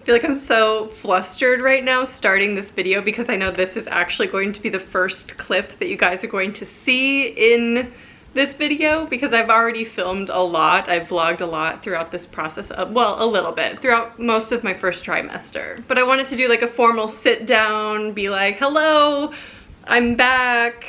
feel like I'm so flustered right now starting this video because I know this is actually going to be the first clip that you guys are going to see in this video because I've already filmed a lot. I've vlogged a lot throughout this process of, well, a little bit throughout most of my first trimester. But I wanted to do like a formal sit down, be like, hello, I'm back.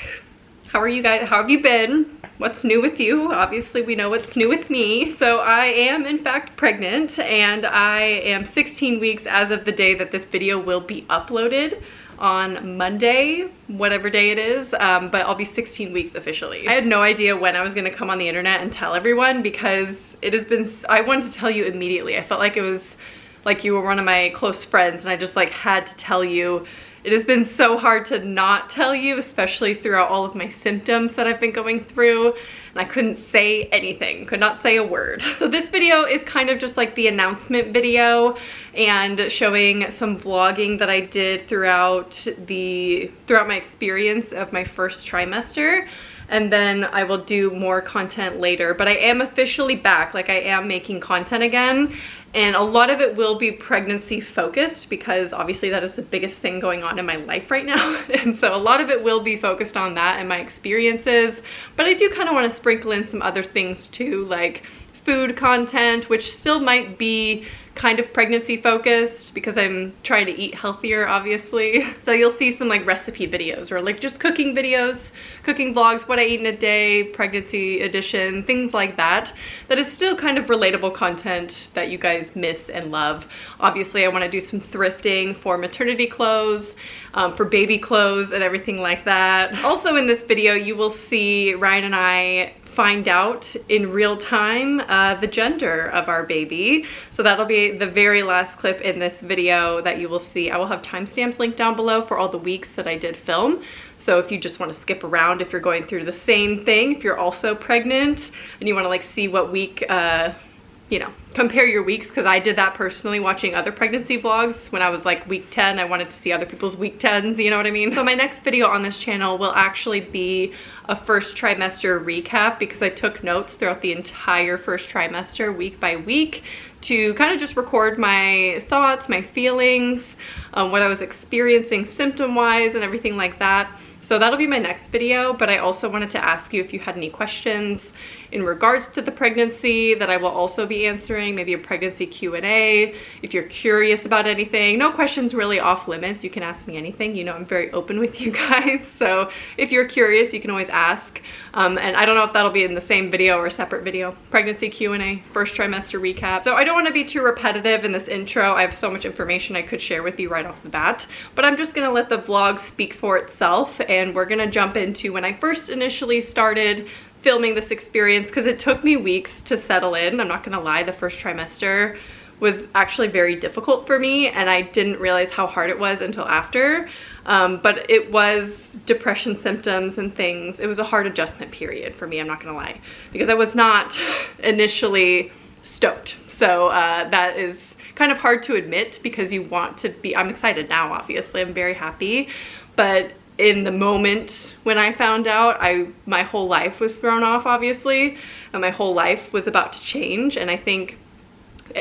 How are you guys? How have you been? What's new with you? Obviously we know what's new with me. So I am in fact pregnant and I am 16 weeks as of the day that this video will be uploaded on Monday, whatever day it is, but I'll be 16 weeks officially. I had no idea when I was gonna come on the internet and tell everyone because it has been, I wanted to tell you immediately. I felt like it was like you were one of my close friends and I just like had to tell you. It has been so hard to not tell you, especially throughout all of my symptoms that I've been going through, and I couldn't say anything, could not say a word. So this video is kind of just like the announcement video and showing some vlogging that I did throughout my experience of my first trimester. And then I will do more content later, but I am officially back. Like, I am making content again, and a lot of it will be pregnancy focused because obviously that is the biggest thing going on in my life right now. And so a lot of it will be focused on that and my experiences, but I do kind of want to sprinkle in some other things too, like food content, which still might be kind of pregnancy focused because I'm trying to eat healthier, obviously. So you'll see some like recipe videos or like just cooking videos, cooking vlogs, what I eat in a day, pregnancy edition, things like that. That is still kind of relatable content that you guys miss and love. Obviously, I want to do some thrifting for maternity clothes, for baby clothes and everything like that. Also in this video, you will see Ryan and I find out in real time the gender of our baby. So that'll be the very last clip in this video that you will see. I will have timestamps linked down below for all the weeks that I did film. So if you just want to skip around, if you're going through the same thing, if you're also pregnant and you want to like see what week, you know, compare your weeks, because I did that personally watching other pregnancy vlogs. When I was like week 10, I wanted to see other people's week 10s, you know what I mean? So my next video on this channel will actually be a first trimester recap because I took notes throughout the entire first trimester week by week to kind of just record my thoughts, my feelings, what I was experiencing symptom-wise and everything like that. So that'll be my next video, but I also wanted to ask you if you had any questions in regards to the pregnancy that I will also be answering, maybe a pregnancy Q&A. If you're curious about anything, no questions really off limits. You can ask me anything. You know, I'm very open with you guys. So if you're curious, you can always ask. And I don't know if that'll be in the same video or a separate video. Pregnancy Q&A, first trimester recap. So I don't want to be too repetitive in this intro. I have so much information I could share with you right off the bat, but I'm just gonna let the vlog speak for itself, and we're gonna jump into when I first initially started filming this experience because it took me weeks to settle in. I'm not gonna lie, the first trimester was actually very difficult for me and I didn't realize how hard it was until after. But it was depression symptoms and things. It was a hard adjustment period for me, I'm not gonna lie, because I was not initially stoked. So that is kind of hard to admit because you want to be, I'm excited now, obviously, I'm very happy, but in the moment when I found out, my whole life was thrown off, obviously, and my whole life was about to change. And I think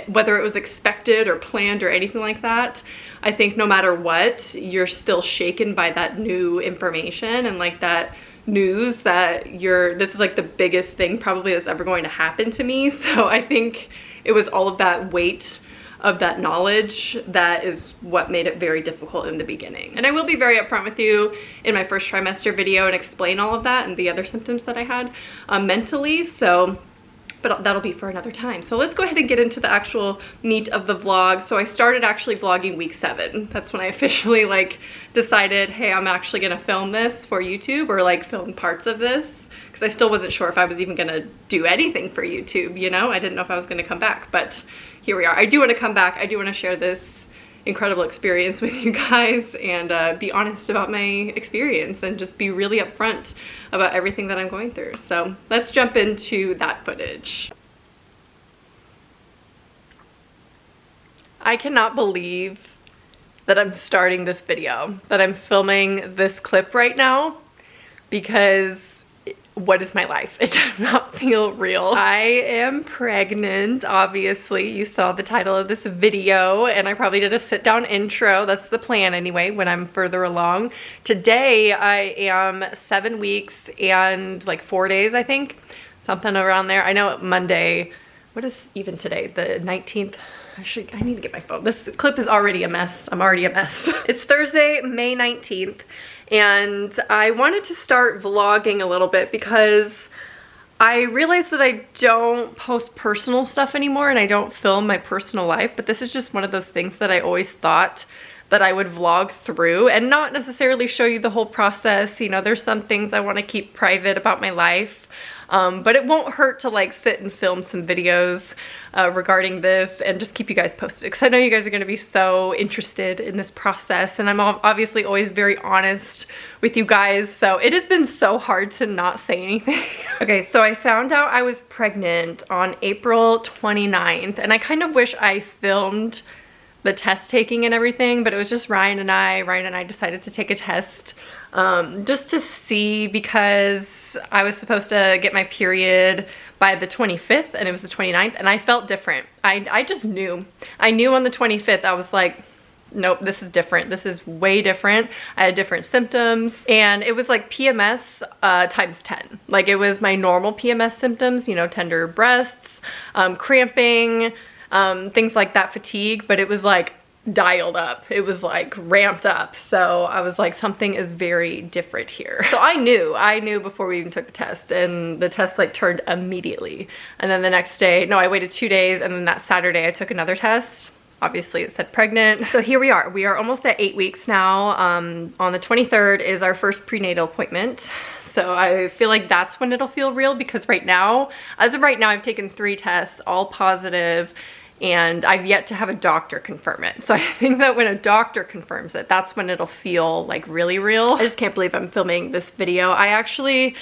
whether it was expected or planned or anything like that, I think no matter what, you're still shaken by that new information and like that news that this is like the biggest thing probably that's ever going to happen to me. So I think it was all of that weight of that knowledge that is what made it very difficult in the beginning. And I will be very upfront with you in my first trimester video and explain all of that and the other symptoms that I had mentally. So, but that'll be for another time. So let's go ahead and get into the actual meat of the vlog. So I started actually vlogging week 7. That's when I officially like decided, hey, I'm actually gonna film this for YouTube or like film parts of this, because I still wasn't sure if I was even gonna do anything for YouTube, you know? I didn't know if I was gonna come back, but here we are. I do want to come back. I do want to share this incredible experience with you guys and be honest about my experience and just be really upfront about everything that I'm going through. So let's jump into that footage. I cannot believe that I'm starting this video, that I'm filming this clip right now, because what is my life? It does not feel real. I am pregnant, obviously. You saw the title of this video, and I probably did a sit-down intro. That's the plan anyway, when I'm further along. Today, I am 7 weeks and like 4 days, I think. Something around there. I know Monday, what is even today? The 19th? I need to get my phone. This clip is already a mess. I'm already a mess. It's Thursday, May 19th. And I wanted to start vlogging a little bit because I realized that I don't post personal stuff anymore and I don't film my personal life, but this is just one of those things that I always thought that I would vlog through and not necessarily show you the whole process. You know, there's some things I want to keep private about my life. But it won't hurt to like sit and film some videos regarding this and just keep you guys posted, because I know you guys are going to be so interested in this process, and I'm obviously always very honest with you guys, so it has been so hard to not say anything. Okay, so I found out I was pregnant on April 29th, and I kind of wish I filmed the test taking and everything, but it was just Ryan and I decided to take a test just to see, because I was supposed to get my period by the 25th and it was the 29th, and I felt different. I just knew. I knew on the 25th, I was like, nope, this is different. This is way different. I had different symptoms, and it was like PMS times 10. Like, it was my normal PMS symptoms, you know, tender breasts, cramping, things like that, fatigue, but it was like dialed up. It was like ramped up. So I was like, something is very different here. So I knew before we even took the test, and the test like turned immediately. And then the next day, no, I waited 2 days, and then that Saturday I took another test. Obviously it said pregnant. So here we are. We are almost at 8 weeks now. On the 23rd is our first prenatal appointment. So I feel like that's when it'll feel real, because right now, as of right now, I've taken 3 tests, all positive, and I've yet to have a doctor confirm it. So I think that when a doctor confirms it, that's when it'll feel like really real. I just can't believe I'm filming this video. I actually,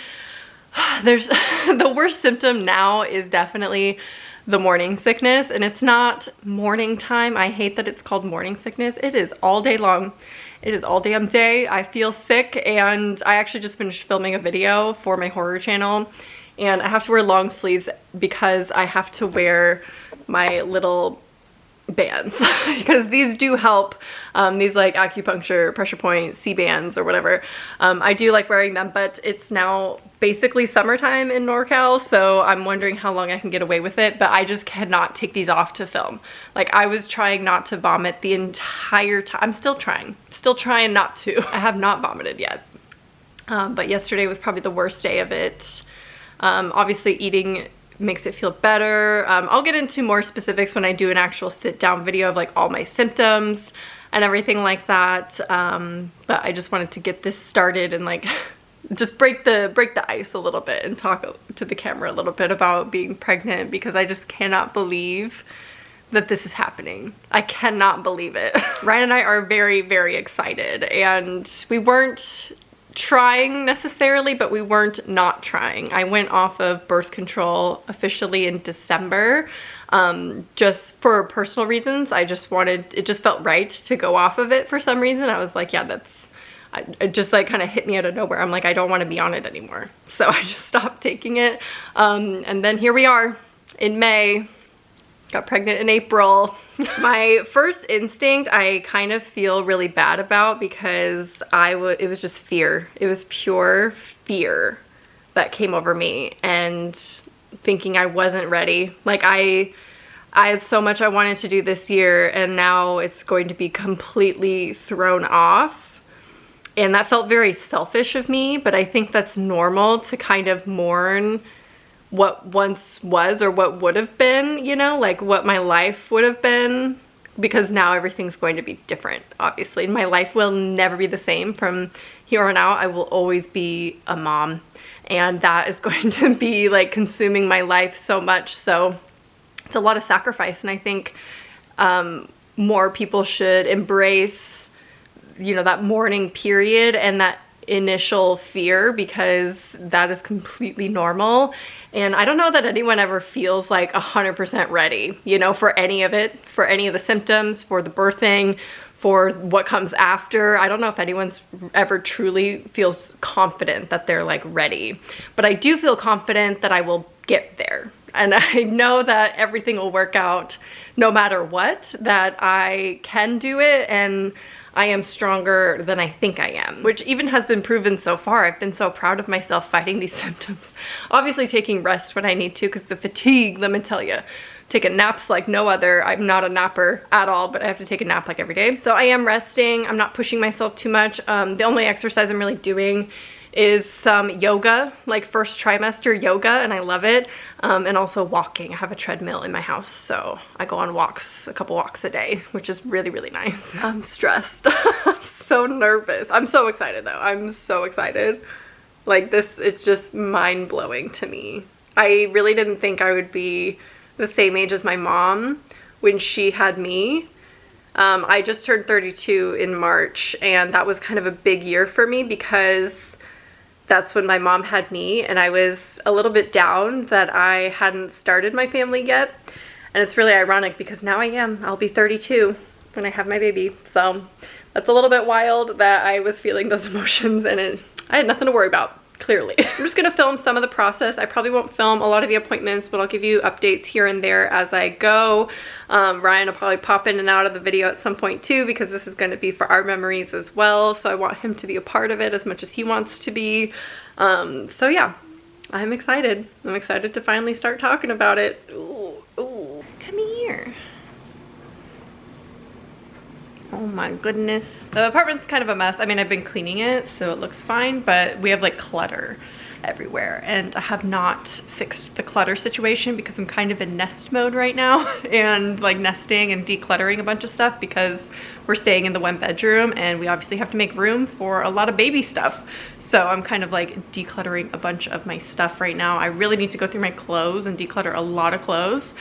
there's, the worst symptom now is definitely the morning sickness, and it's not morning time. I hate that it's called morning sickness. It is all day long. It is all damn day. I feel sick, and I actually just finished filming a video for my horror channel, and I have to wear long sleeves because I have to wear my little bands because these do help, these like acupuncture pressure point C bands or whatever. I do like wearing them, but it's now basically summertime in NorCal, so I'm wondering how long I can get away with it, but I just cannot take these off to film. Like, I was trying not to vomit the entire time. I'm still trying not to. I have not vomited yet, but yesterday was probably the worst day of it. Obviously eating makes it feel better. I'll get into more specifics when I do an actual sit-down video of like all my symptoms and everything like that. But I just wanted to get this started and like just break the ice a little bit and talk to the camera a little bit about being pregnant, because I just cannot believe that this is happening. I cannot believe it. Ryan and I are very, very excited, and we weren't trying necessarily, but we weren't not trying. I went off of birth control officially in December, just for personal reasons. I just wanted, it just felt right to go off of it for some reason. I was like, yeah, it just like kind of hit me out of nowhere. I'm like, I don't want to be on it anymore. So I just stopped taking it. And then here we are in May. Got pregnant in April. My first instinct I kind of feel really bad about, because it was just fear. It was pure fear that came over me, and thinking I wasn't ready. Like, I had so much I wanted to do this year, and now it's going to be completely thrown off. And that felt very selfish of me, but I think that's normal to kind of mourn what once was, or what would have been, you know, like what my life would have been, because now everything's going to be different, obviously. My life will never be the same from here on out. I will always be a mom, and that is going to be like consuming my life so much. So it's a lot of sacrifice, and I think more people should embrace, you know, that mourning period and that initial fear, because that is completely normal. And I don't know that anyone ever feels like 100% ready, you know, for any of it, for any of the symptoms, for the birthing, for what comes after. I don't know if anyone's ever truly feels confident that they're like ready, but I do feel confident that I will get there. And I know that everything will work out no matter what, that I can do it, and I am stronger than I think I am, which even has been proven so far. I've been so proud of myself fighting these symptoms. Obviously taking rest when I need to, because the fatigue, let me tell you, taking naps like no other. I'm not a napper at all, but I have to take a nap like every day. So I am resting. I'm not pushing myself too much. The only exercise I'm really doing is some yoga, like first trimester yoga, and I love it. And also walking. I have a treadmill in my house, so I go on walks, a couple walks a day, which is really, really nice. I'm stressed. I'm so nervous. I'm so excited though. I'm so excited. Like this, it's just mind-blowing to me. I really didn't think I would be the same age as my mom when she had me. I just turned 32 in March, and that was kind of a big year for me because that's when my mom had me, and I was a little bit down that I hadn't started my family yet. And it's really ironic because now I'll be 32 when I have my baby. So that's a little bit wild that I was feeling those emotions, and I had nothing to worry about, clearly. I'm just gonna film some of the process. I probably won't film a lot of the appointments, but I'll give you updates here and there as I go. Ryan will probably pop in and out of the video at some point too, because this is gonna be for our memories as well. So I want him to be a part of it as much as he wants to be. So yeah, I'm excited. I'm excited to finally start talking about it. Ooh, ooh. Come here. Oh my goodness. The apartment's kind of a mess. I mean, I've been cleaning it, so it looks fine, but we have like clutter everywhere, and I have not fixed the clutter situation because I'm kind of in nest mode right now and like nesting and decluttering a bunch of stuff because we're staying in the one bedroom and we obviously have to make room for a lot of baby stuff. So I'm kind of like decluttering a bunch of my stuff right now. I really need to go through my clothes and declutter a lot of clothes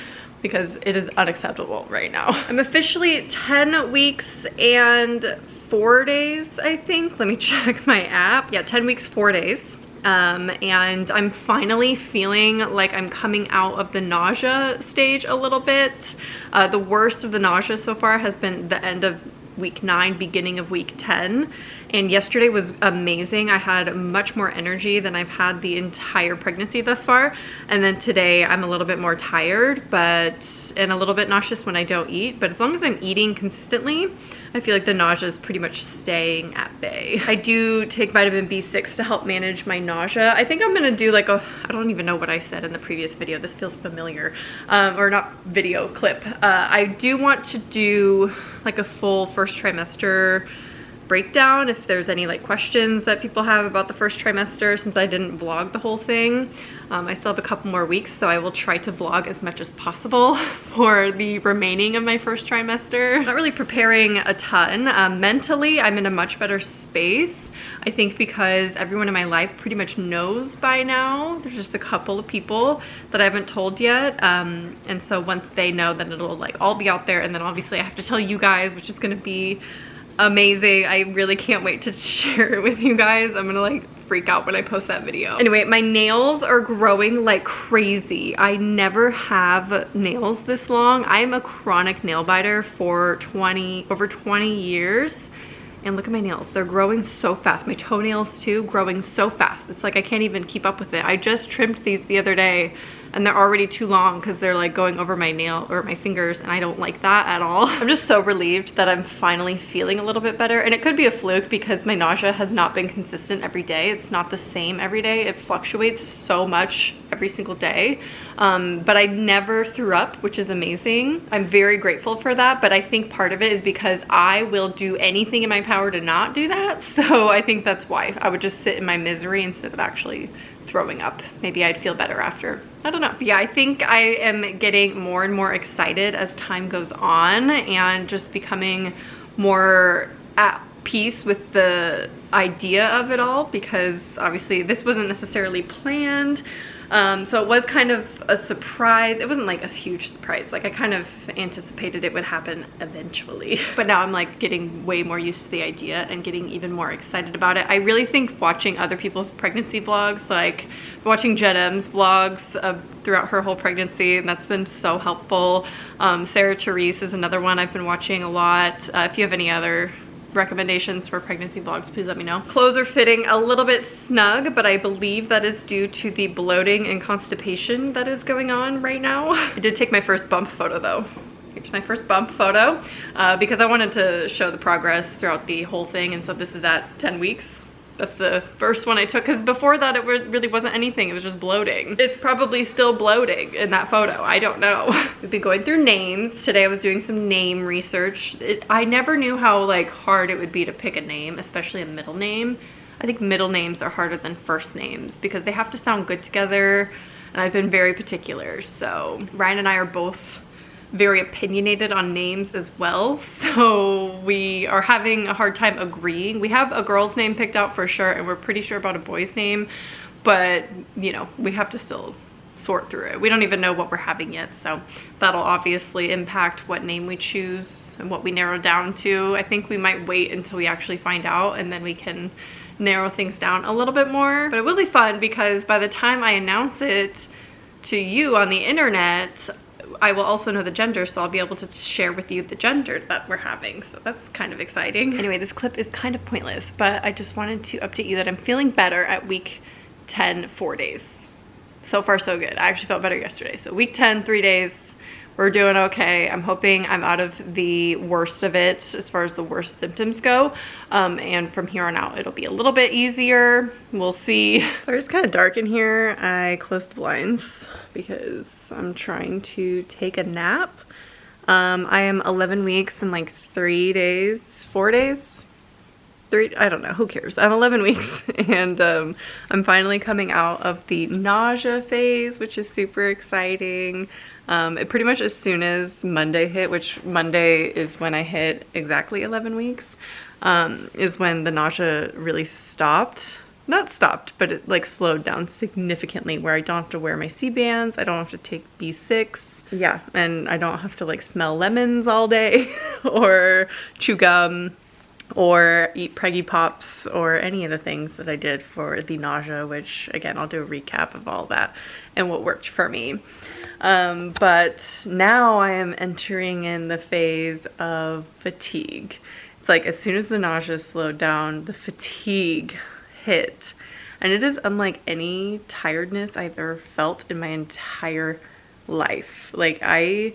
because it is unacceptable right now. I'm officially 10 weeks and 4 days, I think. Let me check my app. Yeah, 10 weeks, 4 days. And I'm finally feeling like I'm coming out of the nausea stage a little bit. The worst of the nausea so far has been the end of week 9, beginning of week 10. And yesterday was amazing. I had much more energy than I've had the entire pregnancy thus far. And then today I'm a little bit more tired, and a little bit nauseous when I don't eat. But as long as I'm eating consistently, I feel like the nausea is pretty much staying at bay. I do take vitamin B6 to help manage my nausea. I think I'm gonna do like I don't even know what I said in the previous video. This feels familiar, or not video, clip. I do want to do like a full first trimester breakdown if there's any like questions that people have about the first trimester, since I didn't vlog the whole thing. I still have a couple more weeks, so I will try to vlog as much as possible for the remaining of my first trimester. Not really preparing a ton. Mentally, I'm in a much better space. I think because everyone in my life pretty much knows by now. There's just a couple of people that I haven't told yet. And so once they know, then it'll like all be out there, and then obviously I have to tell you guys, which is gonna be amazing. I really can't wait to share it with you guys. I'm gonna like freak out when I post that video. Anyway, my nails are growing like crazy. I never have nails this long. I'm a chronic nail biter for over 20 years. And look at my nails. They're growing so fast. My toenails too, growing so fast. It's like I can't even keep up with it. I just trimmed these the other day and they're already too long because they're like going over my nail or my fingers, and I don't like that at all. I'm just so relieved that I'm finally feeling a little bit better. And it could be a fluke because my nausea has not been consistent every day. It's not the same every day. It fluctuates so much every single day. But I never threw up, which is amazing. I'm very grateful for that, but I think part of it is because I will do anything in my power to not do that. So I think that's why I would just sit in my misery instead of actually throwing up. Maybe I'd feel better after. I don't know. But yeah, I think I am getting more and more excited as time goes on and just becoming more at peace with the idea of it all, because obviously this wasn't necessarily planned. So it was kind of a surprise. It wasn't like a huge surprise. Like I kind of anticipated it would happen eventually. But now I'm like getting way more used to the idea and getting even more excited about it. I really think watching other people's pregnancy vlogs, like watching Jen M's vlogs throughout her whole pregnancy, and that's been so helpful. Sarah Therese is another one I've been watching a lot. If you have any other recommendations for pregnancy vlogs, please let me know. Clothes are fitting a little bit snug, but I believe that is due to the bloating and constipation that is going on right now. I did take my first bump photo though. Here's my first bump photo because I wanted to show the progress throughout the whole thing, and so this is at 10 weeks. That's the first one I took, because before that it really wasn't anything. It was just bloating. It's probably still bloating in that photo. I don't know. We've been going through names. Today I was doing some name research. I never knew how like hard it would be to pick a name, especially a middle name. I think middle names are harder than first names because they have to sound good together, and I've been very particular. So Ryan and I are both very opinionated on names as well, so we are having a hard time agreeing. We have a girl's name picked out for sure, and we're pretty sure about a boy's name, but you know, we have to still sort through it. We don't even know what we're having yet, so that'll obviously impact what name we choose and what we narrow down to. I think we might wait until we actually find out, and then we can narrow things down a little bit more. But it will be fun because by the time I announce it to you on the internet, I will also know the gender, so I'll be able to share with you the gender that we're having. So that's kind of exciting. Anyway, this clip is kind of pointless, but I just wanted to update you that I'm feeling better at week 10, 4 days. So far, so good. I actually felt better yesterday. So week 10, 3 days, we're doing okay. I'm hoping I'm out of the worst of it as far as the worst symptoms go. And from here on out, it'll be a little bit easier. We'll see. Sorry, it's kind of dark in here. I closed the blinds because I'm trying to take a nap. I am 11 weeks and like 3 days, 4 days? I don't know, who cares? I'm 11 weeks and I'm finally coming out of the nausea phase, which is super exciting. It pretty much as soon as Monday hit, which Monday is when I hit exactly 11 weeks, is when the nausea really stopped. Not stopped, but it like slowed down significantly, where I don't have to wear my C-bands, I don't have to take B6, yeah, and I don't have to like smell lemons all day or chew gum or eat Preggy Pops or any of the things that I did for the nausea, which again, I'll do a recap of all that and what worked for me. But now I am entering in the phase of fatigue. It's like as soon as the nausea slowed down, the fatigue hit, and it is unlike any tiredness I've ever felt in my entire life. Like I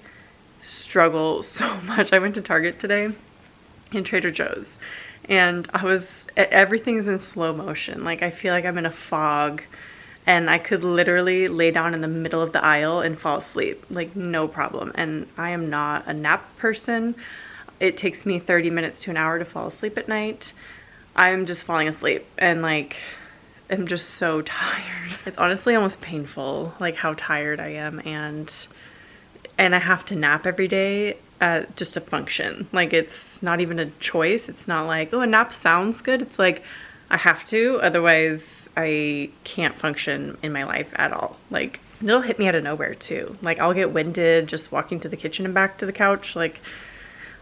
struggle so much. I went to Target today in Trader Joe's, and everything's in slow motion. Like I feel like I'm in a fog, and I could literally lay down in the middle of the aisle and fall asleep, like no problem. And I am not a nap person. It takes me 30 minutes to an hour to fall asleep at night. I'm just falling asleep and like I'm just so tired. It's honestly almost painful like how tired I am, and I have to nap every day just to function. Like it's not even a choice. It's not like, oh, a nap sounds good. It's like I have to, otherwise I can't function in my life at all. Like it'll hit me out of nowhere too. Like I'll get winded just walking to the kitchen and back to the couch. Like,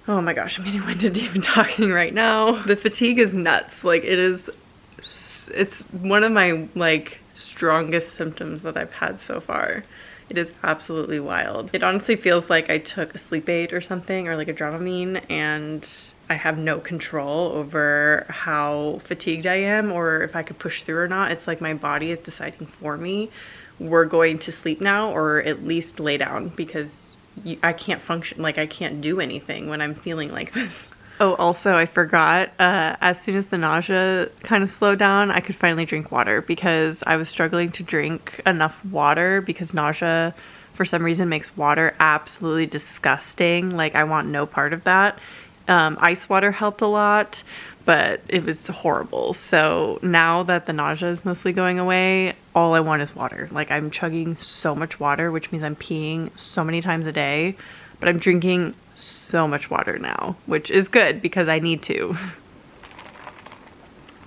oh my gosh, I'm getting winded even talking right now. The fatigue is nuts. Like it's one of my like strongest symptoms that I've had so far. It is absolutely wild. It honestly feels like I took a sleep aid or something, or like a Dramamine, and I have no control over how fatigued I am or if I could push through or not. It's like my body is deciding for me, we're going to sleep now, or at least lay down, because I can't function, like I can't do anything when I'm feeling like this. Oh, also I forgot, as soon as the nausea kind of slowed down, I could finally drink water, because I was struggling to drink enough water because nausea for some reason makes water absolutely disgusting. Like I want no part of that. Ice water helped a lot, but it was horrible. So now that the nausea is mostly going away, all I want is water. Like I'm chugging so much water, which means I'm peeing so many times a day, but I'm drinking so much water now, which is good because I need to.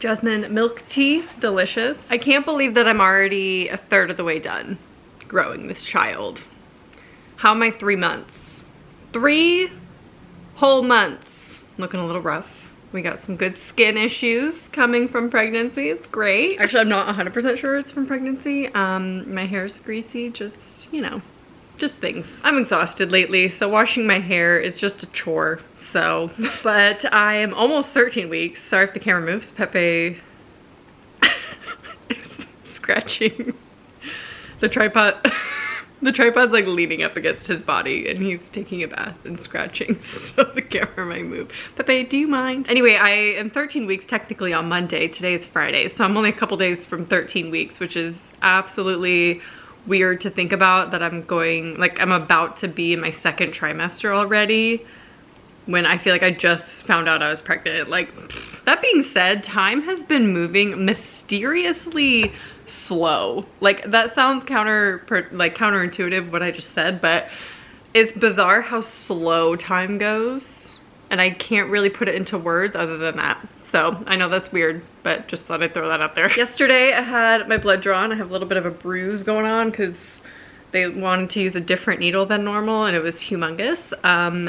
Jasmine milk tea, delicious. I can't believe that I'm already a third of the way done growing this child. How am I 3 months? 3 whole months. Looking a little rough. We got some good skin issues coming from pregnancy. It's great. Actually, I'm not 100% sure it's from pregnancy. My hair's greasy, just, you know, just things. I'm exhausted lately, so washing my hair is just a chore. So, but I am almost 13 weeks. Sorry if the camera moves. Pepe is scratching the tripod. The tripod's like leaning up against his body and he's taking a bath and scratching, so the camera might move. Pepe, do you mind? Anyway, I am 13 weeks technically on Monday. Today is Friday, so I'm only a couple days from 13 weeks, which is absolutely weird to think about, that I'm about to be in my 2nd trimester already, when I feel like I just found out I was pregnant. Like, that being said, time has been moving mysteriously slow. Like, that sounds counterintuitive what I just said, but it's bizarre how slow time goes, and I can't really put it into words other than that. So I know that's weird, but just thought I'd throw that out there. Yesterday I had my blood drawn. I have a little bit of a bruise going on because they wanted to use a different needle than normal and it was humongous.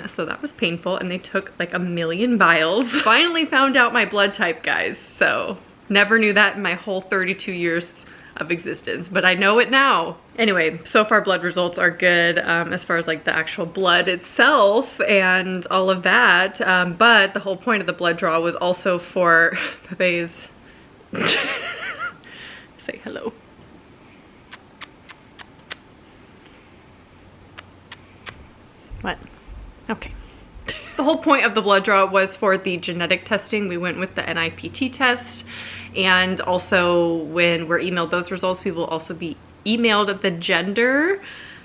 So that was painful, and they took like 1,000,000 vials. Finally found out my blood type, guys. So never knew that in my whole 32 years of existence, but I know it now. Anyway, so far blood results are good as far as like the actual blood itself and all of that. But the whole point of the blood draw was also for Pepe's say hello. What? Okay. The whole point of the blood draw was for the genetic testing. We went with the NIPT test, and also when we're emailed those results, we will also be emailed the gender.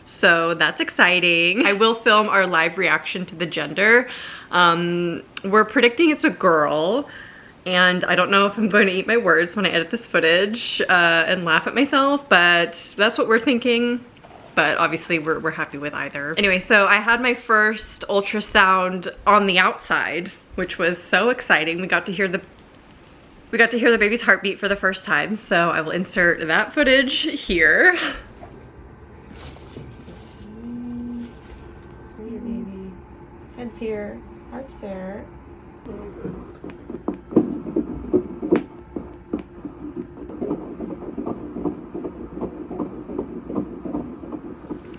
So that's exciting. I will film our live reaction to the gender. We're predicting it's a girl, and I don't know if I'm going to eat my words when I edit this footage and laugh at myself, but that's what we're thinking. But obviously we're happy with either. Anyway, so I had my first ultrasound on the outside, which was so exciting. We got to hear the baby's heartbeat for the first time, so I will insert that footage here. Here, baby. Head's here, heart's there.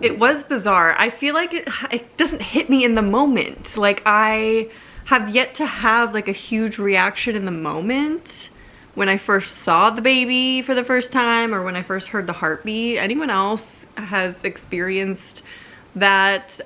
It was bizarre. I feel like it doesn't hit me in the moment. Like, I have yet to have like a huge reaction in the moment when I first saw the baby for the first time, or when I first heard the heartbeat. Anyone else has experienced that?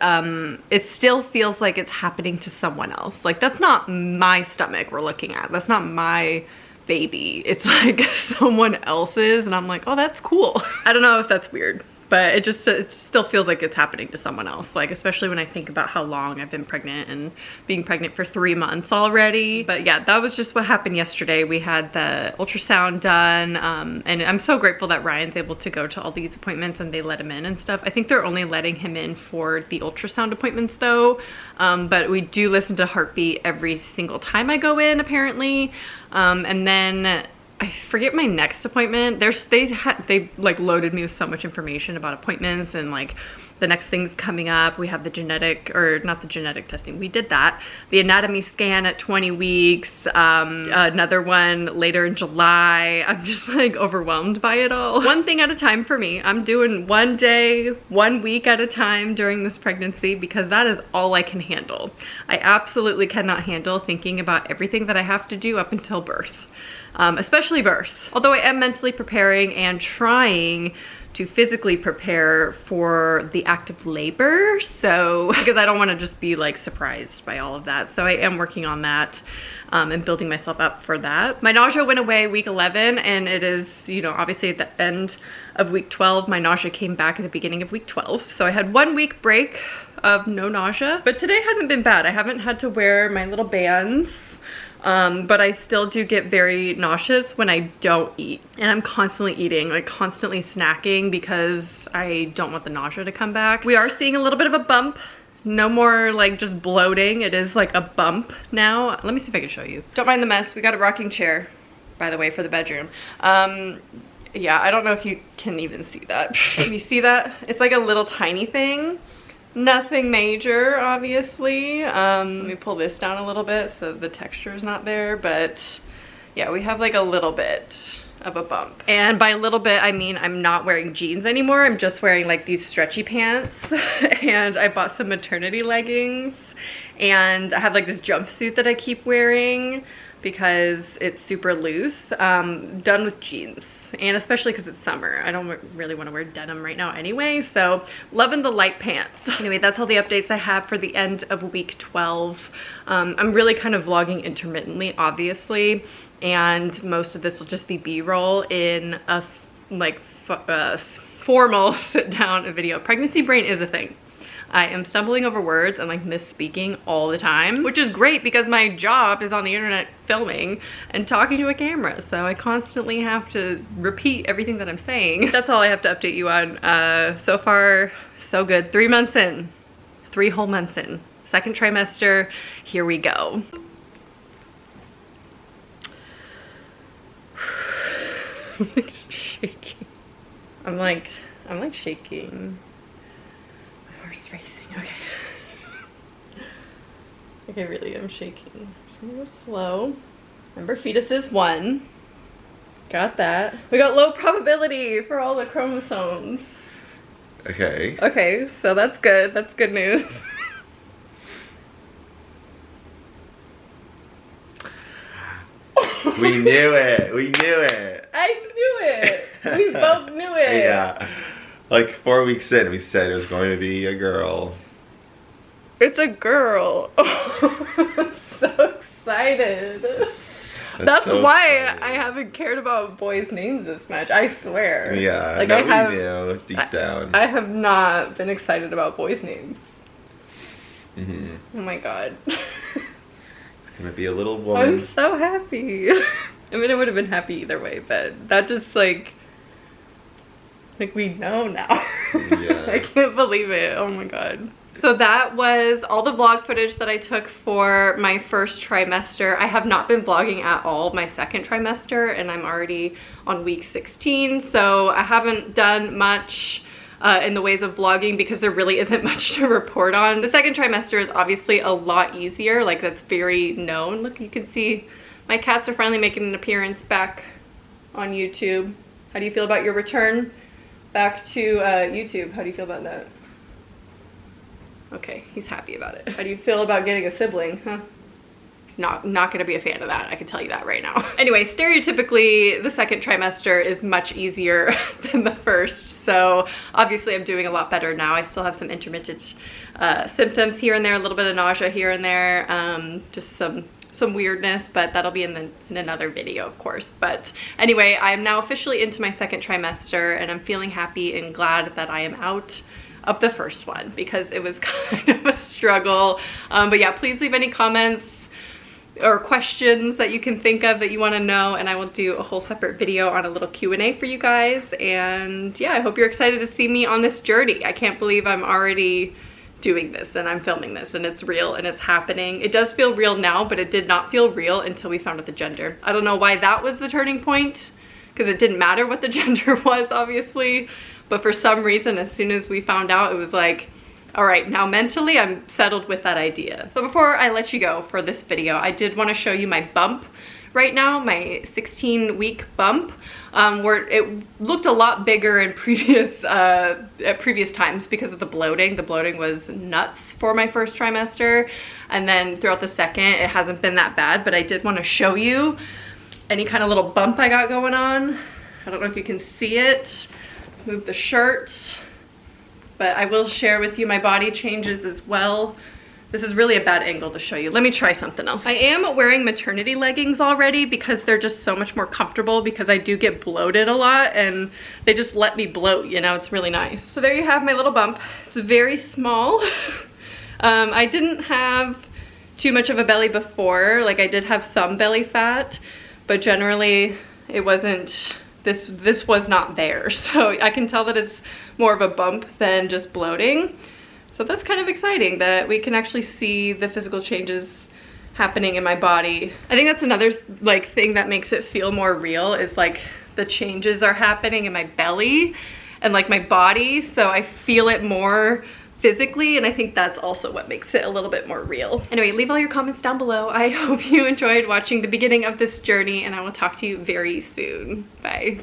It still feels like it's happening to someone else. Like, that's not my stomach we're looking at. That's not my baby. It's like someone else's, and I'm like, oh, that's cool. I don't know if that's weird, but it still feels like it's happening to someone else. Like, especially when I think about how long I've been pregnant and being pregnant for 3 months already. But yeah, that was just what happened yesterday. We had the ultrasound done, and I'm so grateful that Ryan's able to go to all these appointments and they let him in and stuff. I think they're only letting him in for the ultrasound appointments though. But we do listen to heartbeat every single time I go in, apparently. And then I forget my next appointment. They like loaded me with so much information about appointments and like the next things coming up. We have the genetic, or not the genetic testing, we did that. The anatomy scan at 20 weeks, another one later in July. I'm just like overwhelmed by it all. One thing at a time for me. I'm doing 1 day, 1 week at a time during this pregnancy, because that is all I can handle. I absolutely cannot handle thinking about everything that I have to do up until birth. Especially birth. Although I am mentally preparing and trying to physically prepare for the active labor, so because I don't want to just be like surprised by all of that. So I am working on that and building myself up for that. My nausea went away week 11, and it is, you know, obviously at the end of week 12. My nausea came back at the beginning of week 12. So I had 1 week break of no nausea, but today hasn't been bad. I haven't had to wear my little bands. But I still do get very nauseous when I don't eat. And I'm constantly eating, like constantly snacking, because I don't want the nausea to come back. We are seeing a little bit of a bump. No more like just bloating. It is like a bump now. Let me see if I can show you. Don't mind the mess. We got a rocking chair by the way, for the bedroom. Yeah, I don't know if you can even see that. You see that? It's like a little tiny thing. Nothing major, obviously. Let me pull this down a little bit so the texture is not there, but yeah, we have like a little bit of a bump. And by a little bit, I mean I'm not wearing jeans anymore. I'm just wearing like these stretchy pants and I bought some maternity leggings and I have like this jumpsuit that I keep wearing because it's super loose. Done with jeans, and especially because it's summer. I don't really want to wear denim right now anyway, so loving the light pants. Anyway, that's all the updates I have for the end of week 12. I'm really kind of vlogging intermittently, obviously, and most of this will just be B-roll in a formal sit-down video. Pregnancy brain is a thing. I am stumbling over words and like misspeaking all the time, which is great because my job is on the internet filming and talking to a camera. So I constantly have to repeat everything that I'm saying. That's all I have to update you on. So far, so good. 3 months in, 3 whole months in. Second trimester, here we go. I'm like shaking. I'm like shaking. Racing. Okay. Okay, really, I'm shaking. Just gonna go slow. Remember, fetus is 1. Got that. We got low probability for all the chromosomes. Okay. Okay, so that's good. That's good news. We knew it. We knew it. I knew it. We both knew it. Yeah. Like 4 weeks in, we said it was going to be a girl. It's a girl. I'm so excited. That's so why funny. I haven't cared about boys' names this much. I swear. Yeah, like we knew deep down. I have not been excited about boys' names. Mm-hmm. Oh my god. It's gonna be a little woman. I'm so happy. I mean, I would have been happy either way, but that just like we know now. Yeah. I can't believe it. Oh my god. So that was all the vlog footage that I took for my first trimester. I have not been vlogging at all my second trimester, and I'm already on week 16, so I haven't done much in the ways of vlogging because there really isn't much to report on. The second trimester is obviously a lot easier, like that's very known. Look, you can see my cats are finally making an appearance back on YouTube. How do you feel about your return back to YouTube? How do you feel about that? Okay, he's happy about it. How do you feel about getting a sibling, huh? He's not gonna be a fan of that, I can tell you that right now. Anyway, stereotypically, the second trimester is much easier than the first, so obviously I'm doing a lot better now. I still have some intermittent symptoms here and there, a little bit of nausea here and there, just some weirdness, but that'll be in another video, of course. But anyway, I'm now officially into my second trimester, and I'm feeling happy and glad that I am out of the first one because it was kind of a struggle. But yeah, please leave any comments or questions that you can think of that you want to know, and I will do a whole separate video on a little Q&A for you guys. And yeah, I hope you're excited to see me on this journey. I can't believe I'm already doing this and I'm filming this and it's real and it's happening. It does feel real now, but it did not feel real until we found out the gender. I don't know why that was the turning point, because it didn't matter what the gender was, obviously. But for some reason, as soon as we found out, it was like, all right, now mentally I'm settled with that idea. So before I let you go for this video, I did want to show you my bump right now, my 16-week bump, where it looked a lot bigger in previous times because of the bloating. The bloating was nuts for my first trimester, and then throughout the second, it hasn't been that bad, but I did want to show you any kind of little bump I got going on. I don't know if you can see it. Let's move the shirt, but I will share with you my body changes as well. This is really a bad angle to show you. Let me try something else. I am wearing maternity leggings already because they're just so much more comfortable, because I do get bloated a lot and they just let me bloat, you know, it's really nice. So there you have my little bump. It's very small. I didn't have too much of a belly before. Like, I did have some belly fat, but generally it wasn't, this was not there. So I can tell that it's more of a bump than just bloating. So that's kind of exciting that we can actually see the physical changes happening in my body. I think that's another like thing that makes it feel more real, is like the changes are happening in my belly and like my body, so I feel it more physically, and I think that's also what makes it a little bit more real. Anyway, leave all your comments down below. I hope you enjoyed watching the beginning of this journey, and I will talk to you very soon. Bye.